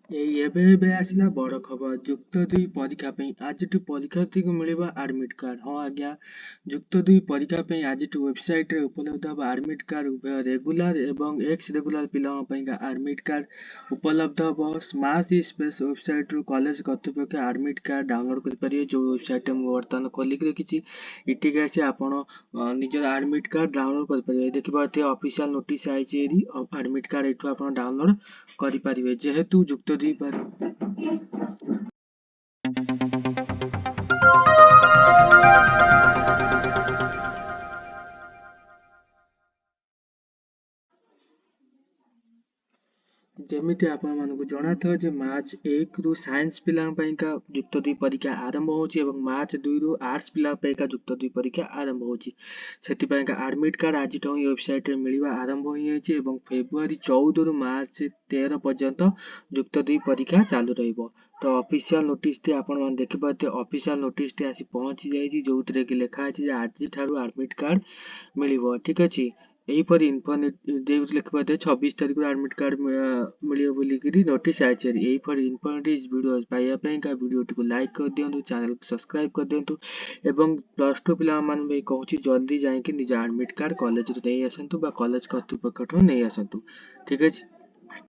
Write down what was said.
ଏବେ ଆସିଲା ବଡ଼ ଖବର ଯୁକ୍ତ 2 ପରୀକ୍ଷା ପାଇଁ ଆଜିଠୁ ପରୀକ୍ଷାର୍ଥୀଙ୍କୁ ମିଳିବ ଆଡମିଟ୍ କାର୍ଡ। ହଁ ଆଜ୍ଞା, ଯୁକ୍ତ 2 ପରୀକ୍ଷା ପାଇଁ ଆଜିଠୁ ୱେବସାଇଟରେ ଉପଲବ୍ଧ ହେବ ଆଡମିଟ୍ କାର୍ଡ। ଉଭୟ ରେଗୁଲାର ଏବଂ ଏକ୍ସ ରେଗୁଲାର ପିଲାଙ୍କ ପାଇଁକା ଆଡମିଟ୍ କାର୍ଡ ଉପଲବ୍ଧ ହେବ। ସ୍ମାର୍ଟ ସ୍ପେସ୍ ୱେବସାଇଟରୁ କଲେଜ କର୍ତ୍ତୃପକ୍ଷ ଆଡମିଟ୍ କାର୍ଡ ଡାଉନଲୋଡ୍ କରିପାରିବେ। ଯେଉଁ ୱେବସାଇଟରେ ମୁଁ ବର୍ତ୍ତମାନ ଖୋଲିକି ରଖିଛି, ଏଠିକି ଆସି ଆପଣ ନିଜର ଆଡମିଟ୍ କାର୍ଡ ଡାଉନଲୋଡ୍ କରିପାରିବେ। ଦେଖିପାରୁଥିବେ ଅଫିସିଆଲ ନୋଟିସ୍ ଆଇଛି ଏଠି ଆଡମିଟ୍ କାର୍ଡ ଏଠୁ ଆପଣ ଡାଉନଲୋଡ୍ କରିପାରିବେ। ଯେହେତୁ ଯୁକ୍ତ 2 ଯେମିତି ଆପଣମାନଙ୍କୁ ଜଣାଥିବ ଯେ ମାର୍ଚ୍ଚ 1 ରୁ ସାଇନ୍ସ ପିଲାଙ୍କ ପାଇଁକା ଯୁକ୍ତ 2 ପରୀକ୍ଷା ଆରମ୍ଭ ହେଉଛି ଏବଂ ମାର୍ଚ୍ଚ 2 ରୁ ଆର୍ଟ୍ସ ପିଲାଙ୍କ ପାଇଁକା ଯୁକ୍ତ 2 ପରୀକ୍ଷା ଆରମ୍ଭ ହେଉଛି। ସେଥିପାଇଁକା ଆଡମିଟ୍ କାର୍ଡ ଆଜିଠୁ ହିଁ ୱେବସାଇଟରେ ମିଳିବା ଆରମ୍ଭ ହୋଇଯାଇଛି ଏବଂ ଫେବୃଆରୀ 14 ରୁ ମାର୍ଚ୍ଚ 13 ପର୍ଯ୍ୟନ୍ତ ଯୁକ୍ତ 2 ପରୀକ୍ଷା ଚାଲୁ ରହିବ। ତ ଅଫିସିଆଲ ନୋଟିସଟି ଆପଣମାନେ ଦେଖିପାରୁଥିବେ, ଅଫିସିଆଲ ନୋଟିସଟି ଆସି ପହଞ୍ଚି ଯାଇଛି, ଯୋଉଥିରେ କି ଲେଖା ଅଛି ଯେ ଆଜିଠାରୁ ଆଡମିଟ୍ କାର୍ଡ ମିଳିବ। ଠିକ ଅଛି, ଏହିପରି ଲେଖିପାରୁଥିବେ 26 ତାରିଖରୁ ଆଡମିଟ୍ କାର୍ଡ ମିଳିବ ବୋଲିକିରି ନୋଟିସ୍ ଆଇଛି। ଏହିପରି ଇନଫର୍ମେଟିଭ ଭିଡ଼ିଓ ପାଇବା ପାଇଁକା ଭିଡ଼ିଓଟିକୁ ଲାଇକ୍ କରିଦିଅନ୍ତୁ, ଚ୍ୟାନେଲକୁ ସବସ୍କ୍ରାଇବ୍ କରିଦିଅନ୍ତୁ ଏବଂ +2 ପିଲାମାନଙ୍କ ପାଇଁ କହୁଛି ଜଲ୍ଦି ଯାଇକି ନିଜ ଆଡମିଟ୍ କାର୍ଡ କଲେଜରୁ ନେଇ ଆସନ୍ତୁ ବା କଲେଜ କର୍ତ୍ତୃପକ୍ଷଠୁ ନେଇ ଆସନ୍ତୁ। ଠିକ ଅଛି।